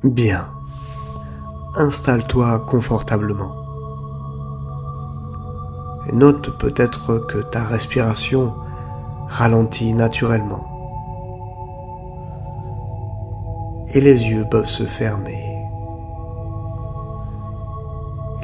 Bien, installe-toi confortablement. Et note peut-être que ta respiration ralentit naturellement. Et les yeux peuvent se fermer.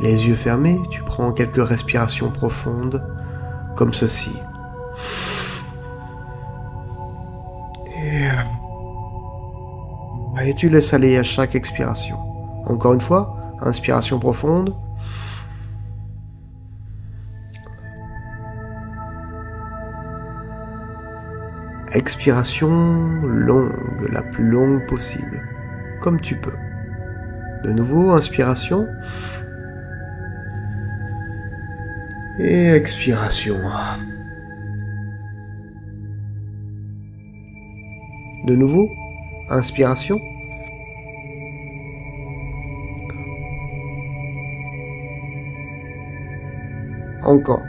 Les yeux fermés, tu prends quelques respirations profondes, comme ceci. Et tu laisses aller à chaque expiration. Encore une fois, inspiration profonde. Expiration longue, la plus longue possible, comme tu peux. De nouveau, inspiration. Et expiration. De nouveau, inspiration. Encore.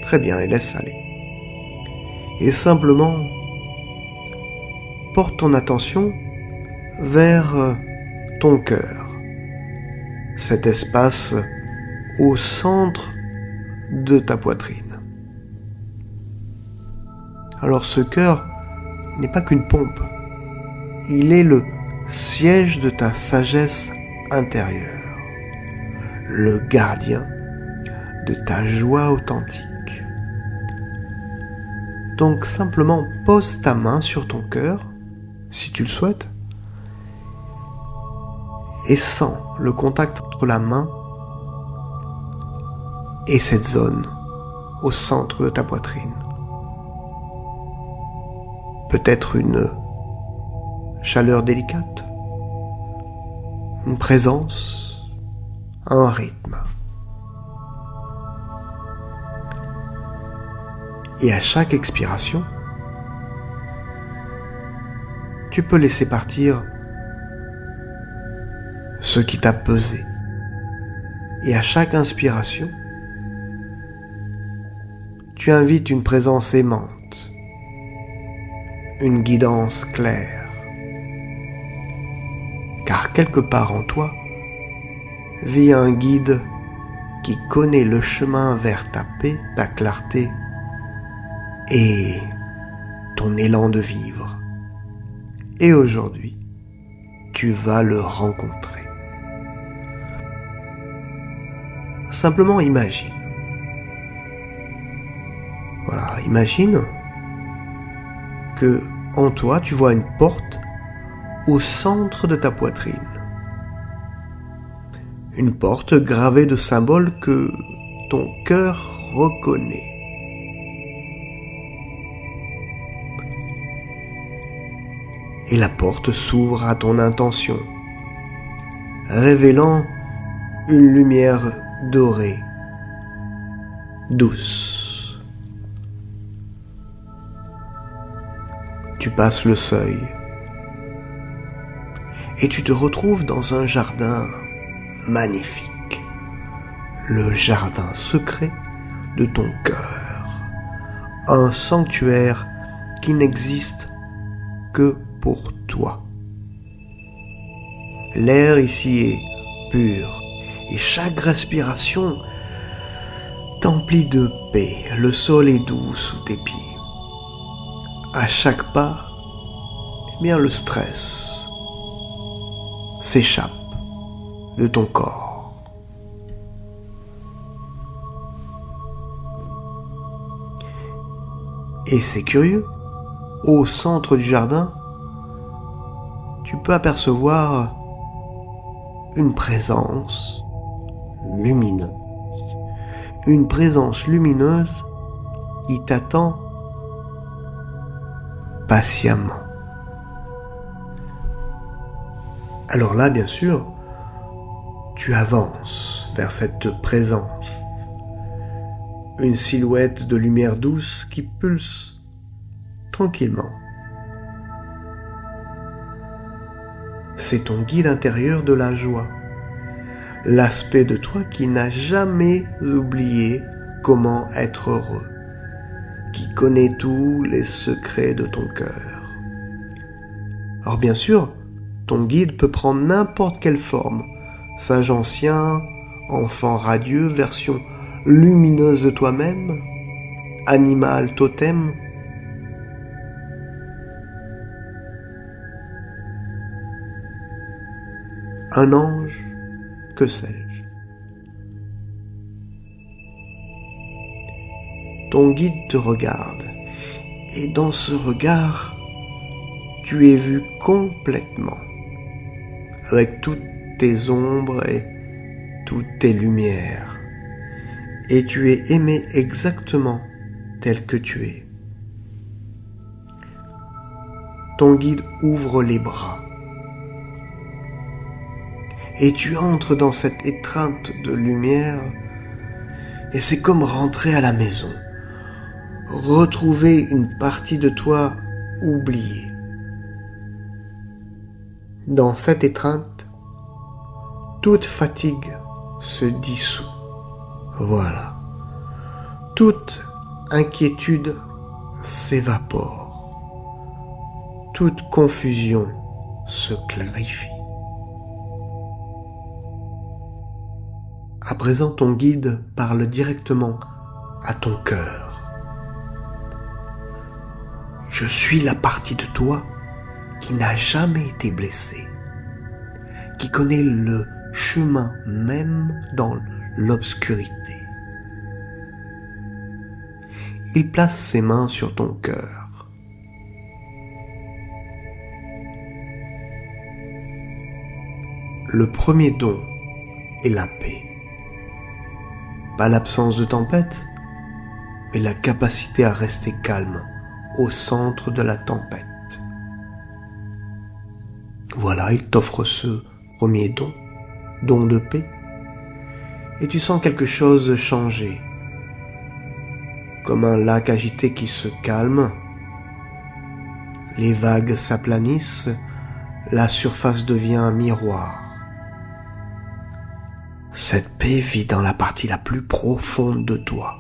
Très bien, et laisse aller. Et simplement, porte ton attention vers ton cœur. Cet espace au centre de ta poitrine. Alors ce cœur n'est pas qu'une pompe. Il est le siège de ta sagesse intérieure. Le gardien de ta joie authentique. Donc simplement pose ta main sur ton cœur, si tu le souhaites, et sens le contact entre la main et cette zone au centre de ta poitrine. Peut-être une chaleur délicate, une présence, un rythme. Et à chaque expiration, tu peux laisser partir ce qui t'a pesé. Et à chaque inspiration, tu invites une présence aimante, une guidance claire. Car quelque part en toi vit un guide qui connaît le chemin vers ta paix, ta clarté et ton élan de vivre. Et aujourd'hui, tu vas le rencontrer. Simplement imagine. Voilà, imagine que en toi, tu vois une porte au centre de ta poitrine. Une porte gravée de symboles que ton cœur reconnaît. Et la porte s'ouvre à ton intention, révélant une lumière dorée, douce. Tu passes le seuil et tu te retrouves dans un jardin magnifique, le jardin secret de ton cœur, un sanctuaire qui n'existe que pour toi. L'air ici est pur et chaque respiration t'emplit de paix. Le sol est doux sous tes pieds. À chaque pas, eh bien le stress s'échappe de ton corps. Et c'est curieux, au centre du jardin, tu peux apercevoir une présence lumineuse. Une présence lumineuse qui t'attend patiemment. Alors là, bien sûr, tu avances vers cette présence. Une silhouette de lumière douce qui pulse tranquillement. C'est ton guide intérieur de la joie. l'aspect de toi qui n'a jamais oublié comment être heureux, qui connaît tous les secrets de ton cœur. Alors bien sûr, ton guide peut prendre n'importe quelle forme, sage ancien, enfant radieux, version lumineuse de toi-même, animal totem. Un ange, que sais-je. Ton guide te regarde, et dans ce regard, tu es vu complètement, avec toutes tes ombres et toutes tes lumières, et tu es aimé exactement tel que tu es. Ton guide ouvre les bras, et tu entres dans cette étreinte de lumière, et c'est comme rentrer à la maison, retrouver une partie de toi oubliée. Dans cette étreinte, toute fatigue se dissout. Voilà. Toute inquiétude s'évapore. Toute confusion se clarifie. À présent, ton guide parle directement à ton cœur. Je suis la partie de toi qui n'a jamais été blessée, qui connaît le chemin même dans l'obscurité. Il place ses mains sur ton cœur. Le premier don est la paix. Pas l'absence de tempête, mais la capacité à rester calme au centre de la tempête. Voilà, il t'offre ce premier don de paix, et tu sens quelque chose changer, comme un lac agité qui se calme, les vagues s'aplanissent, la surface devient un miroir. Cette paix vit dans la partie la plus profonde de toi.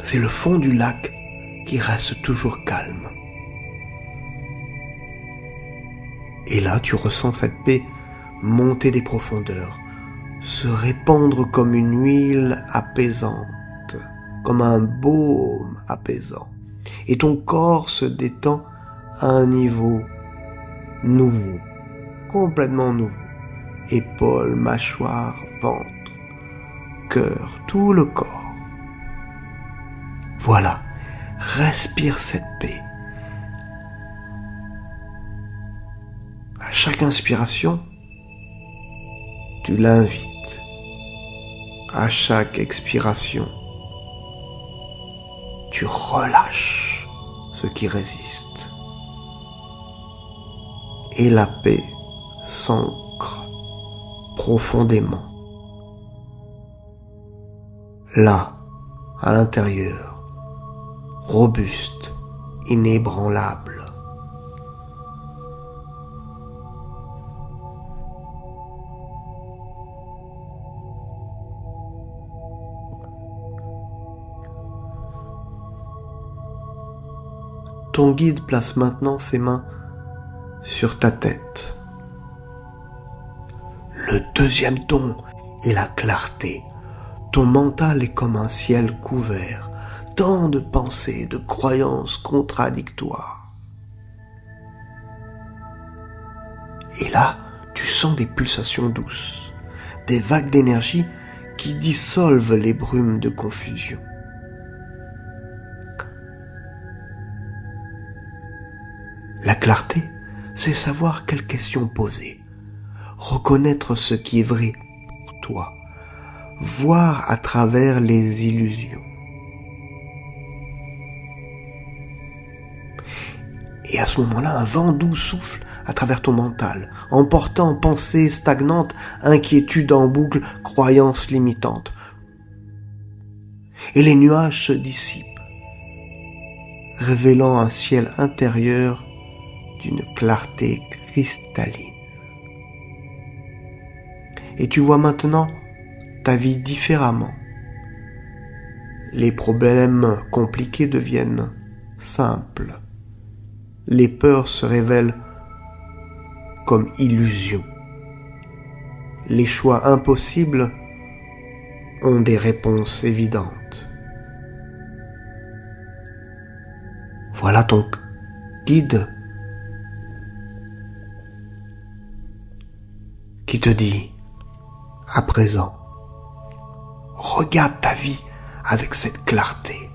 C'est le fond du lac qui reste toujours calme. Et là, tu ressens cette paix monter des profondeurs, se répandre comme une huile apaisante, comme un baume apaisant. Et ton corps se détend à un niveau nouveau, complètement nouveau. Épaules, mâchoire, ventre, cœur, tout le corps. Voilà, respire cette paix. À chaque inspiration, tu l'invites. À chaque expiration, tu relâches ce qui résiste. Et la paix s'ancre profondément. Là, à l'intérieur, robuste, inébranlable. Ton guide place maintenant ses mains sur ta tête. Le deuxième don est la clarté. Ton mental est comme un ciel couvert, tant de pensées, de croyances contradictoires. Et là, tu sens des pulsations douces, des vagues d'énergie qui dissolvent les brumes de confusion. La clarté, c'est savoir quelles questions poser, reconnaître ce qui est vrai pour toi, voir à travers les illusions. Et à ce moment-là, un vent doux souffle à travers ton mental, emportant pensées stagnantes, inquiétudes en boucle, croyances limitantes. Et les nuages se dissipent, révélant un ciel intérieur d'une clarté cristalline. et tu vois maintenant ta vie différemment. Les problèmes compliqués deviennent simples. Les peurs se révèlent comme illusions. Les choix impossibles ont des réponses évidentes. Voilà ton guide qui te dit, à présent, regarde ta vie avec cette clarté.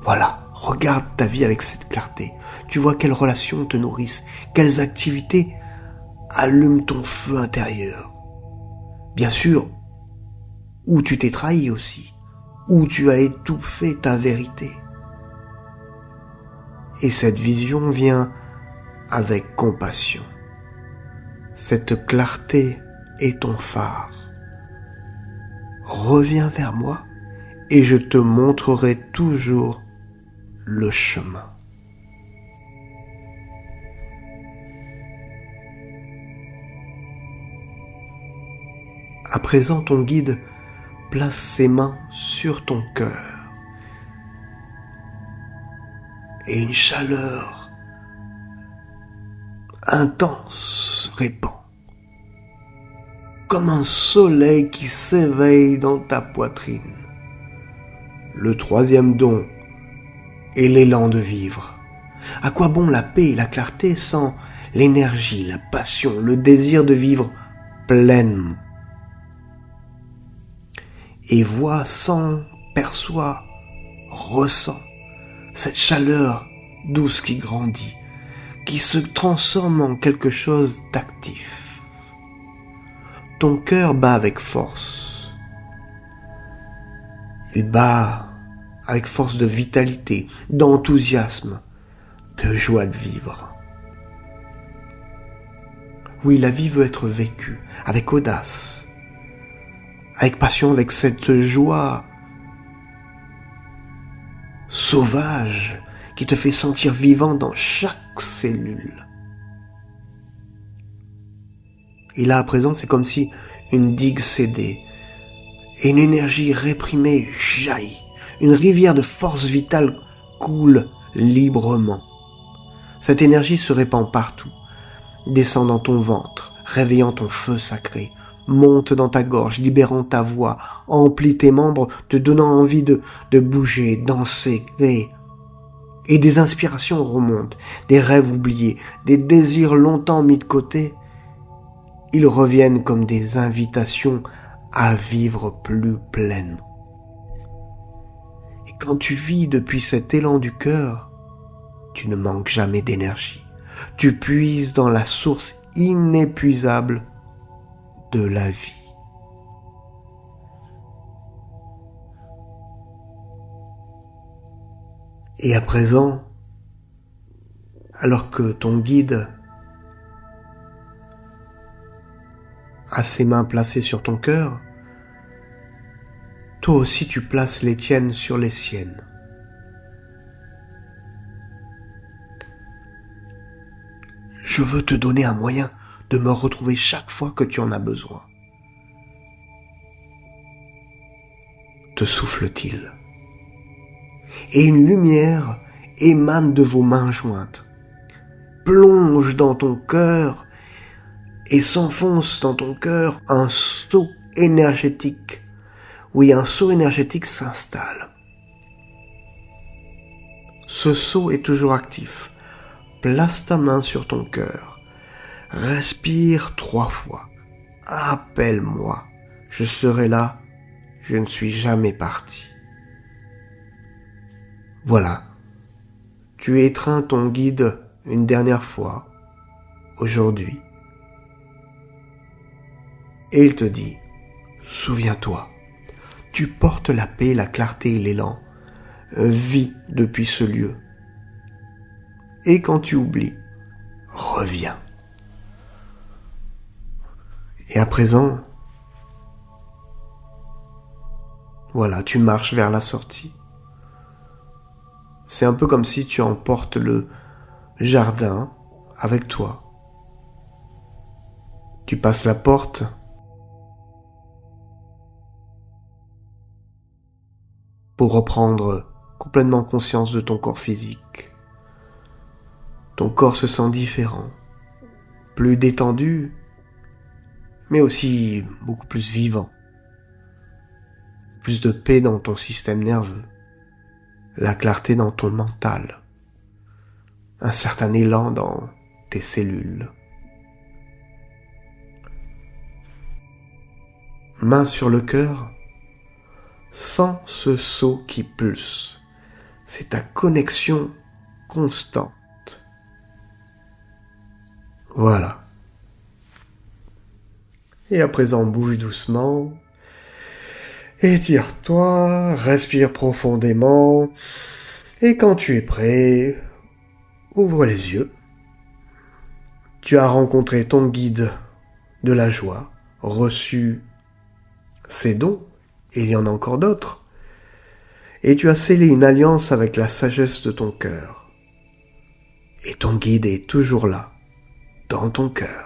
Voilà, regarde ta vie avec cette clarté. Tu vois quelles relations te nourrissent, quelles activités allument ton feu intérieur. Bien sûr, où tu t'es trahi aussi, où tu as étouffé ta vérité. Et cette vision vient avec compassion. Cette clarté est ton phare. Reviens vers moi et je te montrerai toujours le chemin. À présent, ton guide place ses mains sur ton cœur et une chaleur intense se répand, comme un soleil qui s'éveille dans ta poitrine. Le troisième don est l'élan de vivre. À quoi bon la paix et la clarté sans l'énergie, la passion, le désir de vivre pleinement? Et vois, sent, perçoit, ressent cette chaleur douce qui grandit, qui se transforme en quelque chose d'actif. Ton cœur bat avec force. Il bat avec force de vitalité, d'enthousiasme, de joie de vivre. Oui, la vie veut être vécue avec audace, avec passion, avec cette joie sauvage qui te fait sentir vivant dans chaque cellule. Et là, à présent, c'est comme si une digue cédait et une énergie réprimée jaillit. Une rivière de force vitale coule librement. Cette énergie se répand partout, descend dans ton ventre, réveillant ton feu sacré, monte dans ta gorge, libérant ta voix, emplit tes membres, te donnant envie de bouger, danser, créer. Et des inspirations remontent, des rêves oubliés, des désirs longtemps mis de côté. Ils reviennent comme des invitations à vivre plus pleinement. Et quand tu vis depuis cet élan du cœur, tu ne manques jamais d'énergie. Tu puises dans la source inépuisable de la vie. Et à présent, alors que ton guide a ses mains placées sur ton cœur, toi aussi tu places les tiennes sur les siennes. Je veux te donner un moyen de me retrouver chaque fois que tu en as besoin. Te souffle-t-il. Et une lumière émane de vos mains jointes, plonge dans ton cœur et s'enfonce dans ton cœur un saut énergétique. Oui, un saut énergétique s'installe. Ce saut est toujours actif. Place ta main sur ton cœur. Respire 3 fois. Appelle-moi. Je serai là. Je ne suis jamais parti. Voilà. Tu étreins ton guide une dernière fois, aujourd'hui. Et il te dit, souviens-toi, tu portes la paix, la clarté et l'élan. Vis depuis ce lieu. Et quand tu oublies, reviens. Et à présent, voilà, tu marches vers la sortie. C'est un peu comme si tu emportes le jardin avec toi. Tu passes la porte pour reprendre complètement conscience de ton corps physique. Ton corps se sent différent, plus détendu, mais aussi beaucoup plus vivant. Plus de paix dans ton système nerveux, la clarté dans ton mental, un certain élan dans tes cellules. Main sur le cœur, sens ce saut qui pulse. C'est ta connexion constante. Voilà. Et à présent, bouge doucement. Étire-toi, respire profondément. Et quand tu es prêt, ouvre les yeux. Tu as rencontré ton guide de la joie, reçu ses dons, et il y en a encore d'autres. Et tu as scellé une alliance avec la sagesse de ton cœur. Et ton guide est toujours là, dans ton cœur.